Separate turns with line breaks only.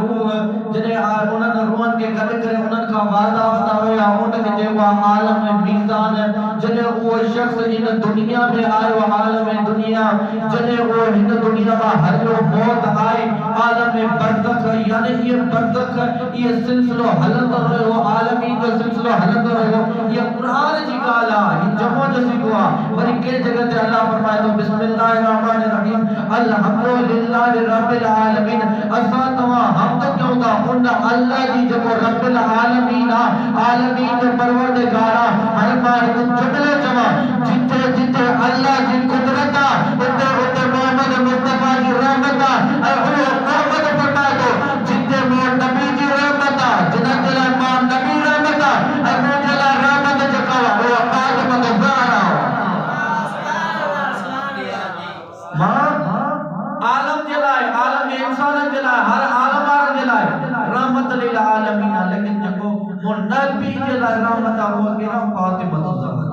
रूह जने उनन रूहन के गड करे उनन का वादा बतावे उन के जेको आलम मीज़ान जने वो शख्स इन दुनिया में आयो आलम दुनिया जने वो इन दुनिया में हरियो मौत आए आलम बरज़ख यानी ये बरज़ख ये सिलसिलो हलंदो रहो आलमी जो सिलसिलो हलंदो रहो ये कुरान जी गाला ये जमो जसी को वरी के जगह ते अल्लाह फरमाए तो बिस्मिल्लाहिर रहमानिर रहीम अल्हम्दुलिल्लाहि रब्बिल आलमीन असा तवा हमद क्यों दा उन अल्लाह जी जो रब्बिल आलमीन आलमीन जो परवरदिगार हर बार को जुमले जमा जिथे जिथे अल्लाह की कुदरत उते उते मोहम्मद मुस्तफा की रहमत है वो मोहम्मद फरमाए तो जिथे मोहम्मद नबी की रहमत जिना जला मान नबी रहमत है वो जला रहमत जका वो फातिमा का ज़हरा मां आलम जलाए आलम इंसान जलाए हर आलम आर जलाए रहमत लिल आलमीन लेकिन जको वो नबी जला रहमत वो के फातिमा का ज़हरा